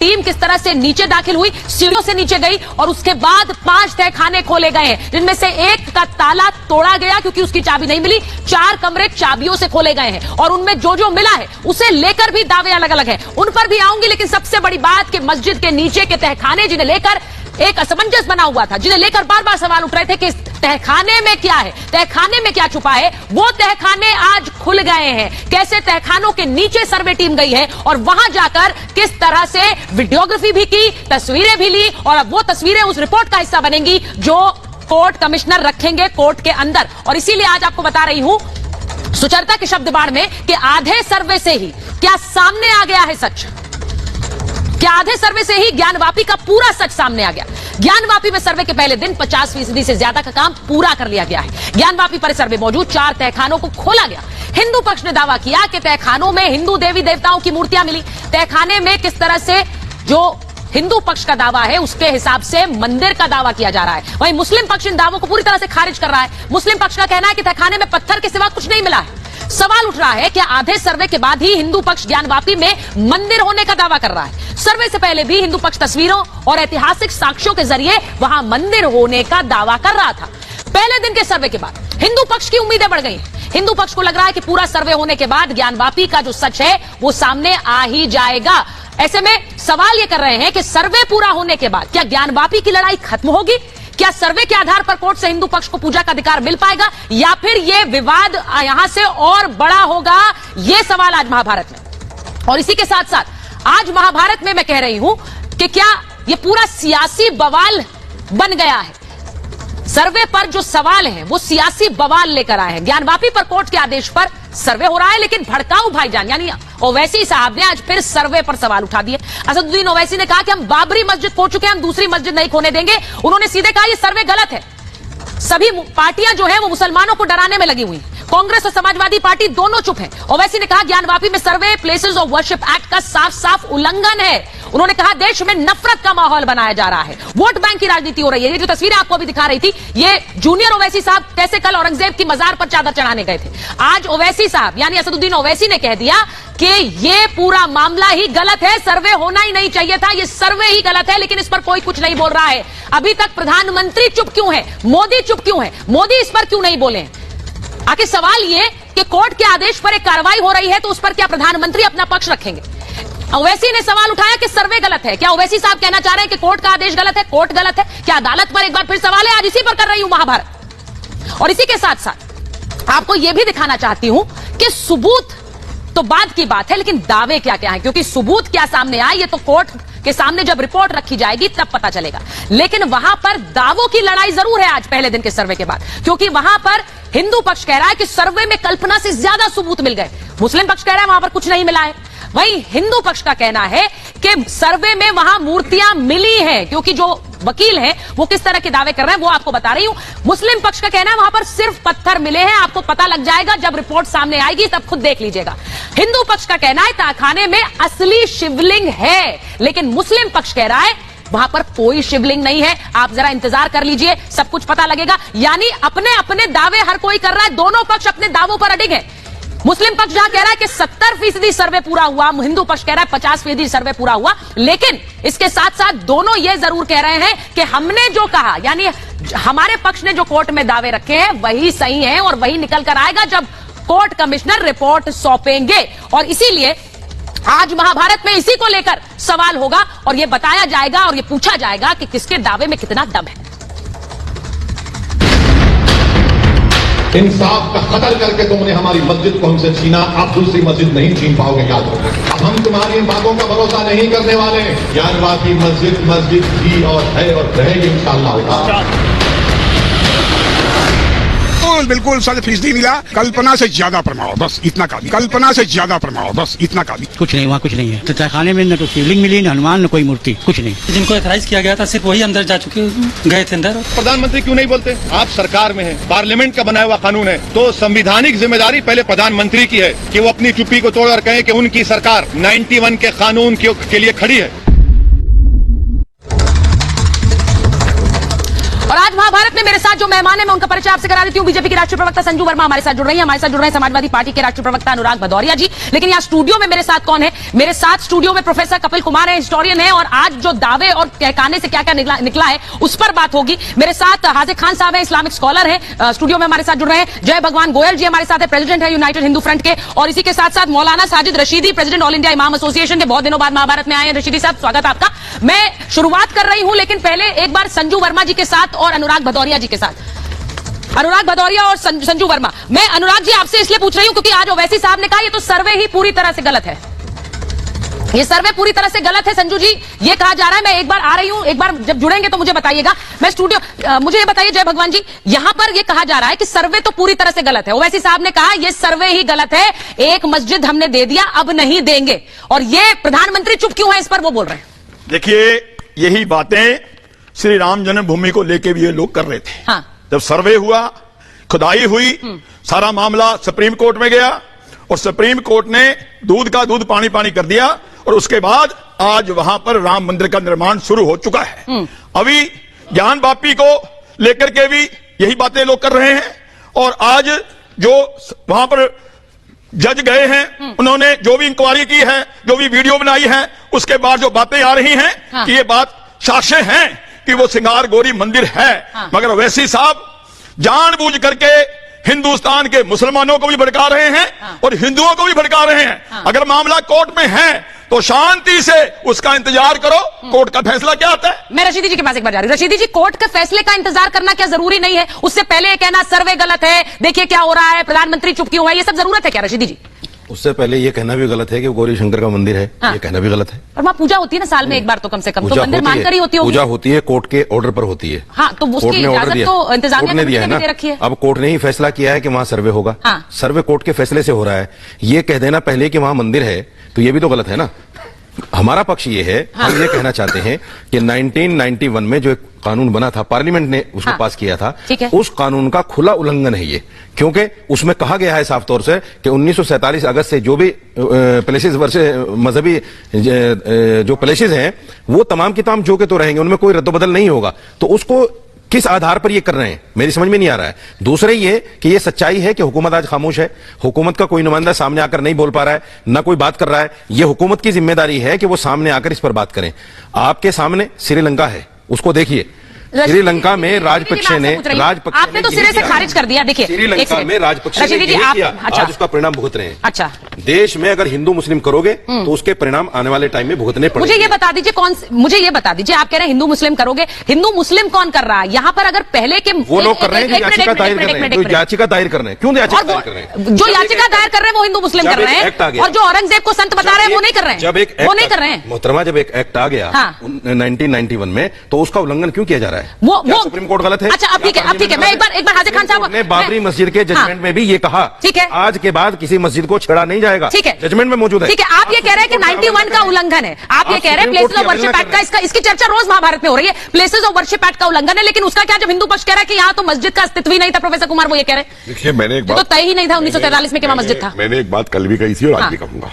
Team किस तरह से नीचे दाखिल हुई, सीढ़ियों से नीचे गई और उसके बाद 5 तहखाने खोले गए हैं, जिनमें से एक का ताला तोड़ा गया क्योंकि उसकी चाबी नहीं मिली। 4 कमरे चाबियों से खोले गए हैं और उनमें जो जो मिला है उसे लेकर भी दावे अलग अलग हैं, उन पर भी आऊंगी। लेकिन सबसे बड़ी बात कि मस्जिद के नीचे के तहखाने जिन्हें लेकर एक असमंजस बना हुआ था, जिन्हें लेकर बार बार सवाल उठ रहे थे कि तहखाने में क्या है, तहखाने में क्या छुपा है, वो तहखाने आज खुल गए हैं। कैसे तहखानों के नीचे सर्वे टीम गई है और वहां जाकर किस तरह से वीडियोग्राफी भी की, तस्वीरें भी ली और अब वो तस्वीरें उस रिपोर्ट का हिस्सा बनेंगी जो कोर्ट कमिश्नर रखेंगे कोर्ट के अंदर। और इसीलिए आज आपको बता रही हूं सुचरिता के शब्द बाढ़ में कि आधे सर्वे से ही क्या सामने आ गया है सच, क्या आधे सर्वे से ही ज्ञानवापी का पूरा सच सामने आ गया। ज्ञानवापी में सर्वे के पहले दिन 50% से ज्यादा का काम पूरा कर लिया गया है। ज्ञानवापी परिसर में मौजूद 4 तहखानों को खोला गया। हिंदू पक्ष ने दावा किया कि तहखानों में हिंदू देवी देवताओं की मूर्तियां मिली। तहखाने में किस तरह से जो हिंदू पक्ष का दावा है उसके हिसाब से मंदिर का दावा किया जा रहा है, वहीं मुस्लिम पक्ष इन दावों को पूरी तरह से खारिज कर रहा है। मुस्लिम पक्ष का कहना है कि तहखाने में पत्थर के सिवा कुछ नहीं मिला है। सवाल उठ रहा है कि आधे सर्वे के बाद ही हिंदू पक्ष ज्ञानवापी में मंदिर होने का दावा कर रहा है। सर्वे से पहले भी हिंदू पक्ष तस्वीरों और ऐतिहासिक साक्ष्यों के जरिए वहां मंदिर होने का दावा कर रहा था। पहले दिन के सर्वे के बाद हिंदू पक्ष की उम्मीदें बढ़ गई हैं। हिंदू पक्ष को लग रहा है कि पूरा सर्वे होने के बाद ज्ञानवापी का जो सच है वो सामने आ ही जाएगा। ऐसे में सवाल ये कर रहे हैं कि सर्वे पूरा होने के बाद क्या ज्ञानवापी की लड़ाई खत्म होगी? क्या सर्वे के आधार पर कोर्ट से हिंदू पक्ष को पूजा का अधिकार मिल पाएगा या फिर यह विवाद यहां से और बड़ा होगा? यह सवाल आज महाभारत में। और इसी के साथ साथ आज महाभारत में मैं कह रही हूं कि क्या यह पूरा सियासी बवाल बन गया है। सर्वे पर जो सवाल है वो सियासी बवाल लेकर आए हैं। ज्ञानवापी पर कोर्ट के आदेश पर सर्वे हो रहा है, लेकिन भड़काऊ भाईजान यानी ओवैसी साहब ने आज फिर सर्वे पर सवाल उठा दिए। असदुद्दीन ओवैसी ने कहा कि हम बाबरी मस्जिद खो चुके हैं, हम दूसरी मस्जिद नहीं खोने देंगे। उन्होंने सीधे कहा यह सर्वे गलत है। सभी पार्टियां जो है वो मुसलमानों को डराने में लगी हुई हैं। कांग्रेस और समाजवादी पार्टी दोनों चुप हैं। ओवैसी ने कहा ज्ञानवापी में सर्वे प्लेसेस ऑफ वर्शिप एक्ट का साफ साफ उल्लंघन है। उन्होंने कहा देश में नफरत का माहौल बनाया जा रहा है, वोट बैंक की राजनीति हो रही है। ये जो तस्वीरें आपको अभी दिखा रही थी, ये जूनियर ओवैसी साहब कैसे कल औरंगजेब की मजार पर चादर चढ़ाने गए थे। आज ओवैसी साहब यानी असदुद्दीन ओवैसी ने कह दिया कि ये पूरा मामला ही गलत है, सर्वे होना ही नहीं चाहिए था, ये सर्वे ही गलत है। लेकिन इस पर कोई कुछ नहीं बोल रहा है। अभी तक प्रधानमंत्री चुप क्यों है, मोदी चुप क्यों है, मोदी इस पर क्यों नहीं बोले? आखिर सवाल ये कि कोर्ट के आदेश पर एक कार्रवाई हो रही है तो उस पर क्या प्रधानमंत्री अपना पक्ष रखेंगे? ओवैसी ने सवाल उठाया कि सर्वे गलत है। क्या ओवैसी साहब कहना चाह रहे हैं कि कोर्ट का आदेश गलत है, कोर्ट गलत है? क्या अदालत पर एक बार फिर सवाल है? आज इसी पर कर रही हूं महाभारत। और इसी के साथ साथ आपको यह भी दिखाना चाहती हूं कि सबूत तो बाद की बात है, लेकिन दावे क्या क्या है, क्योंकि सबूत क्या सामने आए ये तो कोर्ट के सामने जब रिपोर्ट रखी जाएगी तब पता चलेगा। लेकिन वहां पर दावों की लड़ाई जरूर है आज पहले दिन के सर्वे के बाद, क्योंकि वहां पर हिंदू पक्ष कह रहा है कि सर्वे में कल्पना से ज्यादा सबूत मिल गए। मुस्लिम पक्ष कह रहा है वहां पर कुछ नहीं मिला है। वहीं हिंदू पक्ष का कहना है कि सर्वे में वहां मूर्तियां मिली हैं, क्योंकि जो वकील हैं वो किस तरह के दावे कर रहे हैं वो आपको बता रही हूं। मुस्लिम पक्ष का कहना है वहां पर सिर्फ पत्थर मिले हैं, आपको पता लग जाएगा जब रिपोर्ट सामने आएगी तब खुद देख लीजिएगा। हिंदू पक्ष का कहना है तहखाने में असली शिवलिंग है, लेकिन मुस्लिम पक्ष कह रहा है वहां पर कोई शिवलिंग नहीं है। आप जरा इंतजार कर लीजिए, सब कुछ पता लगेगा। यानी अपने अपने दावे हर कोई कर रहा है, दोनों पक्ष अपने दावों पर अडिग है। मुस्लिम पक्ष जहां कह रहा है कि 70% सर्वे पूरा हुआ, हिंदू पक्ष कह रहा है 50% सर्वे पूरा हुआ। लेकिन इसके साथ साथ दोनों ये जरूर कह रहे हैं कि हमने जो कहा यानी हमारे पक्ष ने जो कोर्ट में दावे रखे हैं वही सही है और वही निकल कर आएगा जब कोर्ट कमिश्नर रिपोर्ट सौंपेंगे। और इसीलिए आज महाभारत में इसी को लेकर सवाल होगा और यह बताया जाएगा और यह पूछा जाएगा कि किसके दावे में कितना दम है। इंसाफ का कत्ल करके तुमने हमारी मस्जिद को हमसे छीना, आप दूसरी मस्जिद नहीं छीन पाओगे, याद रखो। अब हम तुम्हारी इन बातों का भरोसा नहीं करने वाले। ज्ञानवापी मस्जिद थी और है और रहेगी इंशाअल्लाह। बिल्कुल 100% मिला। कल्पना से ज्यादा प्रमाण, बस इतना काफी। कल्पना से ज्यादा प्रमाण, बस इतना काफी। कुछ नहीं, वहाँ कुछ नहीं है। तो तहखाने में न तो शिवलिंग मिली, न हनुमान, न कोई मूर्ति, कुछ नहीं। जिनको एथराइज किया गया था सिर्फ वही अंदर जा चुके गए थे अंदर। प्रधानमंत्री क्यों नहीं बोलते? आप सरकार में हैं, पार्लियामेंट का बनाया हुआ कानून है, तो संवैधानिक जिम्मेदारी पहले प्रधानमंत्री की है कि वो अपनी चुप्पी को तोड़कर कहें कि उनकी सरकार 91 के कानून के लिए खड़ी है। और आज आज महाभारत में मेरे साथ जो मेहमान है मैं उनका परिचय आपसे करा देती हूँ। बीजेपी के राष्ट्रीय प्रवक्ता संजू वर्मा हमारे साथ जुड़ रही है। हमारे साथ जुड़ रहे हैं समाजवादी पार्टी के राष्ट्रीय प्रवक्ता अनुराग भदौरिया जी। लेकिन यहाँ स्टूडियो में मेरे साथ कौन है? मेरे साथ स्टूडियो में प्रोफेसर कपिल कुमार है, हिस्टोरियन है, और आज जो दावे और कहकाने से क्या क्या निकला है उस पर बात होगी। मेरे साथ हाजिर खान साहब है, इस्लामिक स्कॉलर है, स्टूडियो में हमारे साथ जुड़ रहे हैं। जय भगवान गोयल जी हमारे साथ है, प्रेसिडेंट है यूनाइटेड हिंदू फ्रंट के, और इसी के साथ साथ मौलाना Sajid Rashidi, president all India इमाम एसोसिएशन के, बहुत दिनों बाद महाभारत में आए हैं। रशीदी साहब स्वागत आपका। मैं शुरुआत कर रही हूं, लेकिन पहले एक बार संजू वर्मा जी के साथ और अनुराग भदौरिया जी के साथ। अनुराग भदौरिया और संजू वर्मा, मैं अनुराग जी आपसे इसलिए पूछ रही हूं क्योंकि आज ओवैसी साहब ने कहा ये तो सर्वे ही पूरी तरह से गलत है, ये सर्वे पूरी तरह से गलत है। संजू जी ये कहा जा रहा है, मैं एक बार आ रही हूं, एक बार जब जुड़ेंगे तो मुझे बताइएगा। मैं स्टूडियो मुझे ये बताइए जय भगवान जी, यहां पर ये कहा जा रहा है कि सर्वे तो पूरी तरह से गलत है। ओवैसी साहब ने कहा ये सर्वे ही गलत है, एक मस्जिद हमने दे दिया अब नहीं देंगे, और ये प्रधानमंत्री चुप क्यों है इस पर वो बोल रहे हैं। देखिए यही बातें श्री राम जन्मभूमि को लेके भी ये लोग कर रहे थे। हाँ। जब सर्वे हुआ, खुदाई हुई, सारा मामला सुप्रीम कोर्ट में गया और सुप्रीम कोर्ट ने दूध का दूध पानी पानी कर दिया, और उसके बाद आज वहां पर राम मंदिर का निर्माण शुरू हो चुका है। अभी ज्ञान वापी को लेकर के भी यही बातें लोग कर रहे हैं, और आज जो वहां पर जज गए हैं उन्होंने जो भी इंक्वायरी की है, जो भी वीडियो बनाई है, उसके बाद जो बातें आ रही हैं हाँ। कि ये बात साक्ष्य हैं कि वो सिंगार गौरी मंदिर है। हाँ। मगर वैसी साहब जानबूझ करके हिंदुस्तान के मुसलमानों को भी भड़का रहे हैं हाँ। और हिंदुओं को भी भड़का रहे हैं। हाँ। अगर मामला कोर्ट में है तो शांति से उसका इंतजार करो, कोर्ट का फैसला क्या आता है। मैं रशीदी जी के पास एक बार जा रही हूं। रशीदी जी, कोर्ट के फैसले का इंतजार करना क्या जरूरी नहीं है? उससे पहले ये कहना सर्वे गलत है, देखिए क्या हो रहा है, प्रधानमंत्री चुप क्यों है, ये सब जरूरत है क्या रशीदी जी? उससे पहले ये कहना भी गलत है कि गौरी शंकर का मंदिर है। हाँ। ये कहना भी गलत है। और वहां पूजा होती है ना साल में एक बार तो कम से कम, तो मंदिर मानकर ही होती होगी। पूजा होती है, कोर्ट के ऑर्डर पर होती है। हाँ, तो उसकी कोर्ट ने ऑर्डर इजाजत दिया, तो इंतजामिया कोर्ट ने दिया है कमेटी ने ना। दे रखी है। अब कोर्ट ने ही फैसला किया है कि वहां सर्वे होगा। हाँ। सर्वे कोर्ट के फैसले से हो रहा है। ये कह देना पहले कि वहां मंदिर है तो ये भी तो गलत है ना। हमारा पक्ष ये है, हम ये कहना चाहते हैं कि 1991 में जो एक कानून बना था, पार्लियामेंट ने उसको हाँ। पास किया था, ठीक है। उस कानून का खुला उल्लंघन है ये, क्योंकि उसमें कहा गया है साफ तौर से कि 1947 अगस्त से जो भी प्लेसेस मजहबी जो प्लेसेस हैं वो तमाम की तमाम जो के तो रहेंगे, उनमें कोई रद्दोबदल नहीं होगा। तो उसको किस आधार पर ये कर रहे हैं मेरी समझ में नहीं आ रहा है। दूसरे ये कि ये सच्चाई है कि हुकूमत आज खामोश है, हुकूमत का कोई नुमाइंदा सामने आकर नहीं बोल पा रहा है, ना कोई बात कर रहा है। ये हुकूमत की जिम्मेदारी है कि वो सामने आकर इस पर बात करें। आपके सामने श्रीलंका है, उसको देखिए। श्रीलंका में राजपक्षे ने आपने तो सिरे से खारिज कर दिया। देखिए श्रीलंका में राजपक्षे ने यही किया, आज उसका परिणाम भुगत रहे हैं। अच्छा, देश में अगर हिंदू मुस्लिम करोगे तो उसके परिणाम आने वाले टाइम में भुगतने पड़ेंगे। मुझे ये बता दीजिए मुझे ये बता दीजिए, आप कह रहे हैं हिंदू मुस्लिम करोगे, हिंदू मुस्लिम कौन कर रहा है यहाँ पर? अगर पहले के वो लोग कर रहे हैं जो याचिका दायर कर रहे हैं, जो याचिका दायर कर रहे हैं। क्यों याचिका दायर कर रहे हैं? जो याचिका दायर कर रहे हैं वो हिंदू मुस्लिम कर रहे हैं, और जो औरंगजेब को संत बता रहे हैं वो नहीं कर रहे हैं। जब एक वो नहीं कर रहे हैं मोहतरमा, जब एक एक्ट आ गया 1991 में, तो उसका उल्लंघन क्यों किया जा रहा है? वो सुप्रीम कोर्ट गलत है? अच्छा, अब ठीक है, अब ठीक है। मैं एक बार हाजिर खान साहब ने बाबरी मस्जिद के जजमेंट में भी ये कहा, ठीक है, आज के बाद किसी मस्जिद को छेड़ा नहीं जाएगा। ठीक है, जजमेंट में मौजूद है। ठीक है, आप ये कह रहे हैं कि 91 का उल्लंघन है, आप ये कह रहे हैं प्लेसेस ऑफ वर्शिप एक्ट का, इसकी चर्चा रोज महाभारत में हो रही है, प्लेसेस ऑफ वर्शिप एक्ट का उल्लंघन है, लेकिन उसका क्या जब हिंदू पक्ष कह रहा है कि यहाँ तो मस्जिद का अस्तित्व ही नहीं था? प्रोफेसर कुमार वो ये कह रहे हैं। देखिए, मैंने एक बात तो तय ही नहीं था 1943 में कि वहां मस्जिद था। मैंने एक बात कल भी कही थी और आज भी कहूंगा।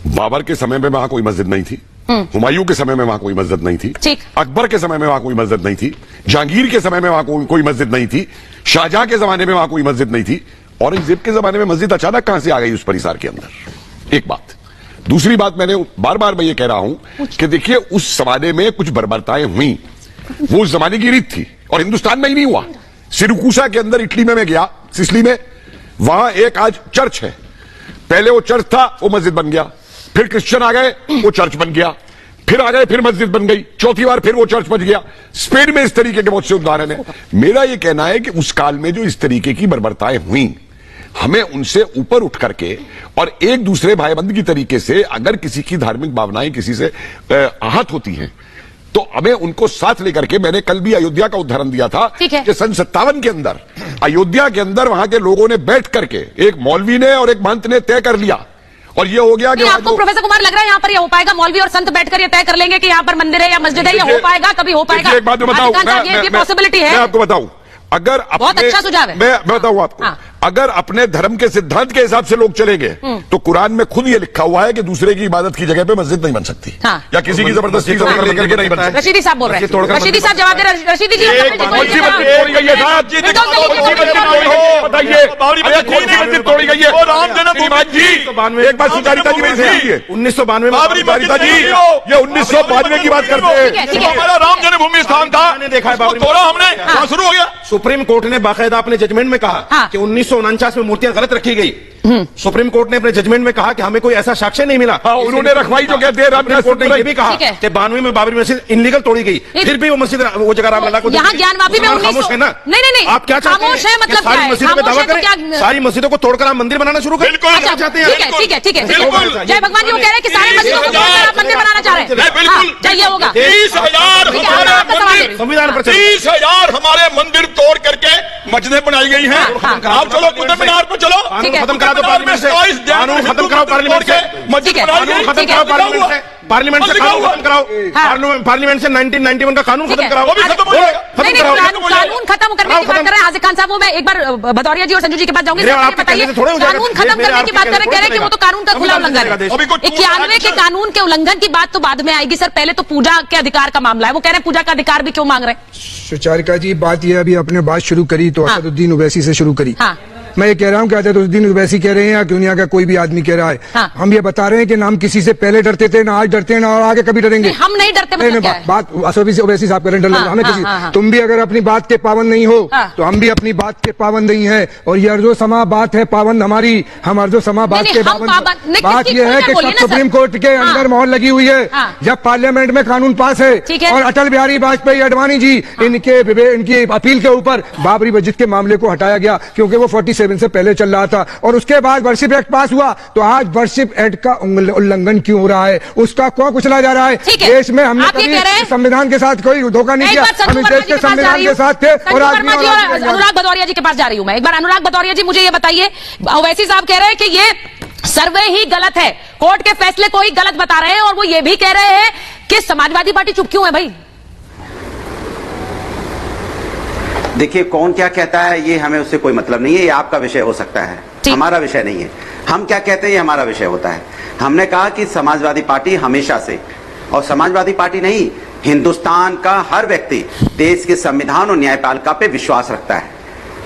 बाबर के समय में वहां कोई मस्जिद नहीं थी, हुमायूं के समय में वहां कोई मस्जिद नहीं थी, ठीक। अकबर के समय में वहां कोई मस्जिद नहीं थी, जहांगीर के समय में वहां कोई मस्जिद नहीं थी, शाहजहां के जमाने में वहां कोई मस्जिद नहीं थी, औरंगजेब के जमाने में मस्जिद अचानक कहां से आ गई उस परिसर के अंदर? एक बात। दूसरी बात, मैंने बार बार मैं ये कह रहा हूं कि देखिए उस जमाने में कुछ बर्बरताएं हुई, वो उस जमाने की रीत थी, और हिंदुस्तान में ही नहीं हुआ। सिरकूसा के अंदर इटली में मैं गया, सिसली में, वहां एक आज चर्च है। पहले वो चर्च था, वो मस्जिद बन गया, फिर क्रिश्चियन आ गए, वो चर्च बन गया, फिर आ गए, फिर मस्जिद बन गई, चौथी बार फिर वो चर्च बन गया। स्पेन में इस तरीके के बहुत से उदाहरण है। मेरा ये कहना है कि उस काल में जो इस तरीके की बर्बरताएं हुई, हमें उनसे ऊपर उठ करके और एक दूसरे भाईबंद की तरीके से, अगर किसी की धार्मिक भावनाएं किसी से आहत होती हैं तो हमें उनको साथ लेकर के, मैंने कल भी अयोध्या का उदाहरण दिया था कि सन 57 के अंदर अयोध्या के अंदर वहां के लोगों ने बैठ करके, एक मौलवी ने और एक महंत ने तय कर लिया, और ये हो गया कि आपको प्रोफेसर कुमार लग रहा है यहाँ पर ये हो पाएगा? मौलवी और संत बैठकर ये तय कर लेंगे कि यहाँ पर मंदिर है या मस्जिद है? ये हो पाएगा? कभी हो पाएगा? एक बात बताऊं, ये पॉसिबिलिटी है। मैं आपको बताऊं, अगर बहुत अच्छा सुझाव है। मैं बताऊं आपको, अगर अपने धर्म के सिद्धांत के हिसाब से लोग चले गए तो कुरान में खुद ये लिखा हुआ है कि दूसरे की इबादत की जगह पे मस्जिद नहीं बन सकती, हाँ। या किसी की जबरदस्ती लेकर के नहीं बन सकती। रशीदी साहब बोल रहे हैं, रशीदी साहब जवाब दे रहे हैं। रशीदी जी बताइए कौन सी मस्जिद तोड़ी गई है? वो राम जन्मभूमि जी, एक बार सुचारिता जी मेरी सुनिए। 1992 बाबरी मस्जिद जी, ये 1992 की बात करते हैं। हमारा राम जन्मभूमि स्थान था, मैंने देखा है बाबरी तोड़ा हमने, वहां शुरू हो गया। सुप्रीम कोर्ट ने बाकायदा अपने जजमेंट में कहा कि 1949 में मूर्तियां गलत रखी गई। सुप्रीम कोर्ट ने अपने जजमेंट में कहा कि हमें कोई ऐसा साक्ष्य नहीं मिला। उन्होंने रखवाई जो कहते हैं सुप्रीम कोर्ट ने ये भी कहा कि 92 में बाबरी मस्जिद इनलीगल तोड़ी गई, फिर भी वो मस्जिद वो जगह रामलला को यहाँ ज्ञानवापी में खामोश है ना। नहीं आप क्या चाहते हैं? खामोश है मतलब सारी मस्जिदों पे दावा करें, सारी मस्जिदों को तोड़कर आप मंदिर बनाना शुरू करें? अच्छा, चाहते हैं? ठीक है जय भगवान जी वो कह रहे हैं कि सारी मस्जिदों को तोड़कर आप मंदिर बनाना चाह रहे हैं। बिल्कुल, चाहिए होगा 30,000 संविधान पर 30,000 हमारे मंदिर तोड़ करके मस्जिदें बनाई गई हैं। आप चलो कुतुब मीनार पर चलो, खत्म करा दो पार्लियामेंट से, कानून खत्म कराओ पार्लियामेंट से, मस्जिद खत्म कराओ पार्लियामेंट से, कानून खत्म कराओ पार्लियामेंट से, 1991 का कानून खत्म कराओ, कानून खत्म करने की बात कर रहे हैं हाजिर खान साहब। वो मैं एक बार भदौरिया जी और संजू जी के पास जाऊंगी। बताइए कानून खत्म करने की बात कर रहे हैं कि वो तो कानून का खुला उल्लंघन है। 91 के कानून के उल्लंघन की बात तो बाद में आएगी सर, पहले तो पूजा के अधिकार का मामला है। वो कह रहे हैं पूजा का अधिकार भी क्यों मांग रहे हैं? सुचारिका जी बात यह अभी आपने बात शुरू करी तो असदुद्दीन ओवैसी से शुरू करी। मैं ये कह रहा हूँ कि असदुद्दीन ओवैसी कह रहे हैं या दुनिया का कोई भी आदमी कह रहा है, हम ये बता रहे हैं कि हम किसी से पहले डरते थे ना आज डरते हैं ना और आगे कभी डरेंगे। हम नहीं डरते। बात ओवैसी साहब कह रहे हैं हमें किसी, तुम भी अगर अपनी बात के पाबंद नहीं हो तो हम भी अपनी बात के पाबंद नहीं है। और यह जो समा बात है पाबंद हमारी जो समा बात के पाबंद, बात यह है कि सुप्रीम कोर्ट के अंदर मोहर लगी हुई है। जब पार्लियामेंट में कानून पास है और अटल बिहारी वाजपेयी अडवाणी जी इनकी अपील के ऊपर बाबरी मस्जिद के मामले को हटाया गया क्योंकि वो 47 से पहले चल रहा था और उसके बाद वर्शिप एक्ट पास हुआ। तो आज वर्शिप एक्ट का उल्लंघन क्यों हो रहा है? उसका क्यों कुचला जा रहा है? देश में हमने कभी संविधान के साथ कोई धोखा नहीं किया, हम देश के संविधान के साथ थे। और आज अनुराग भदौरिया जी के पास जा रही हूं मैं। एक बार अनुराग भदौरिया जी मुझे ये बताइए, ओवैसी साहब कह रहे हैं कि ये सर्वे ही गलत है, कोर्ट के फैसले को ही गलत बता रहे हैं और वो ये भी कह रहे हैं कि समाजवादी पार्टी चुप क्यों है भाई? देखिए कौन क्या कहता है ये हमें उससे कोई मतलब नहीं है, ये आपका विषय हो सकता है, हमारा विषय नहीं है। हम क्या कहते हैं ये हमारा विषय होता है। हमने कहा कि समाजवादी पार्टी हमेशा से, और समाजवादी पार्टी नहीं हिंदुस्तान का हर व्यक्ति देश के संविधान और न्यायपालिका पे विश्वास रखता है।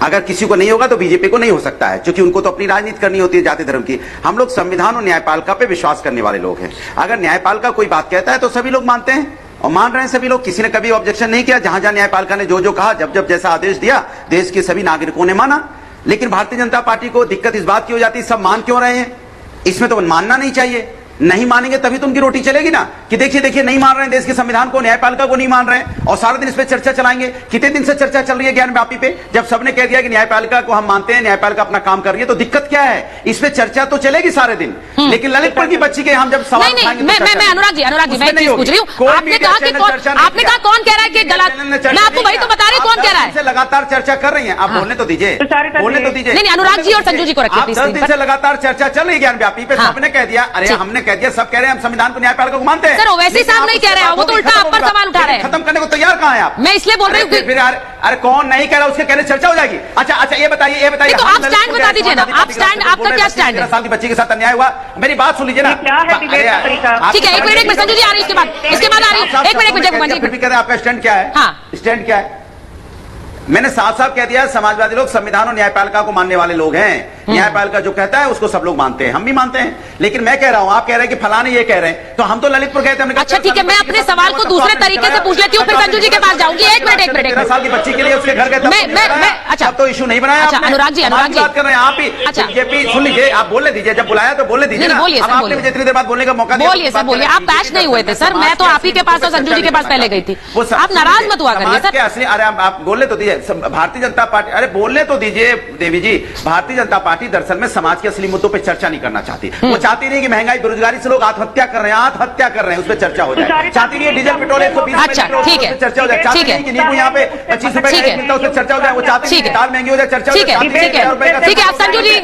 अगर किसी को नहीं होगा तो बीजेपी को नहीं हो सकता है, क्योंकि उनको तो अपनी राजनीति करनी होती है जाति धर्म की। हम लोग संविधान और न्यायपालिका पे विश्वास करने वाले लोग हैं। अगर न्यायपालिका कोई बात कहता है तो सभी लोग मानते हैं और मान रहे हैं सभी लोग। किसी ने कभी ऑब्जेक्शन नहीं किया। जहां जहां न्यायपालिका ने जो जो कहा, जब जब जैसा आदेश दिया, देश के सभी नागरिकों ने माना। लेकिन भारतीय जनता पार्टी को दिक्कत इस बात की हो जाती है सब मान क्यों रहे हैं? इसमें तो मानना नहीं चाहिए। नहीं मानेंगे तभी तो उनकी रोटी चलेगी ना, कि देखिए देखिए नहीं मान रहे हैं देश के संविधान को, न्यायपालिका को नहीं मान रहे हैं और सारा दिन इस पे चर्चा चलाएंगे। कितने दिन से चर्चा चल रही है ज्ञानव्यापी पे, जब सबने कह दिया कि न्यायपालिका को हम मानते हैं, न्यायपालिका अपना काम कर रही है, तो दिक्कत क्या है? इस पे चर्चा तो चलेगी सारे दिन। लेकिन ललितपुर की बच्ची के हम जब सवाल उठाएंगे, मैं अनुराग जी मैं एक चीज पूछ रही हूँ। आपने कहा कि कौन कह रहा है कि गलत? मैं आपको वही तो बता रही हूँ, कौन कह रहा है? लगातार चर्चा कर रही है, आप बोलने तो दीजिए, बोलने तो दीजिए। नहीं अनुराग जी और संजू जी को रखिए। 10 दिन से लगातार चर्चा चल रही है ज्ञानव्यापी पे, सबने कह दिया, अरे हमने कह दिया, सब कह रहे हैं संविधान को न्यायपालिका को मानते हैं। सर ओवैसी साहब नहीं कह रहे हैं, वो तो उल्टा आप पर सवाल उठा रहे हैं। खत्म करने को तैयार कहां है आप? मैं इसलिए बोल रही हूँ फिर अरे कौन नहीं कह रहा उसके कहने चर्चा हो जाएगी। अच्छा ये बताइए तो आप स्टैंड बता दीजिए ना, आप स्टैंड, आपका क्या स्टैंड है? 13 साल की बच्ची के साथ अन्याय हुआ, मेरी बात सुन लीजिए ना। ठीक है एक मिनट संजू जी आ रही है, इसके बाद आ रही है। एक मिनट फिर भी कह रहे आपका स्टैंड क्या है? स्टैंड क्या है? मैंने साफ साफ कह दिया समाजवादी लोग संविधान और न्यायपालिका को मानने वाले लोग हैं। न्यायपालिका जो कहता है उसको सब लोग मानते हैं, हम भी मानते हैं। लेकिन मैं कह रहा हूं, आप कह रहे हैं कि फलाने ये कह रहे हैं, तो हम तो ललितपुर गए थे। अच्छा ठीक है, मैं अपने सवाल को दूसरे तरीके से पूछ लेती हूँ, फिर संजू जी के पास जाऊंगी। एक मिनट 13 साल की बच्ची के लिए उसके घर गए, अच्छा अब तो इशू नहीं बनाया। अच्छा अनुराग जी बात कर रहे हैं आप ही। अच्छा बीजेपी सुन लीजिए, आप बोलने दीजिए, जब बुलाया तो बोलने दीजिए। आपने मुझे इतनी देर बाद बोलने का मौका दिया। बोलिए सर बोलिए, आप बैश नहीं हुए थे सर, मैं तो आप ही के पास और संजू जी के पास पहले गई थी। आप नाराज मत हुआ करिए सर। असली अरे आप बोलने तो दीजिए। भारतीय जनता पार्टी, अरे बोलने तो दीजिए देवी जी। भारतीय जनता पार्टी दरअसल में समाज के असली मुद्दों पे चर्चा नहीं करना चाहती। वो चाहती नहीं कि महंगाई बेरोजगारी से लोग आत्महत्या कर रहे हैं उस पर चर्चा हो जाए। चाहती नहीं डीजल पेट्रोल 120 चर्चा हो जाए। चाहती नहीं कि नींबू यहाँ पे 25 रुपए का मिलता है उस पर चर्चा हो जाए। वो चाहती है दाल महंगी हो जाए, चर्चा हो जाए। ठीक है आप संजू जी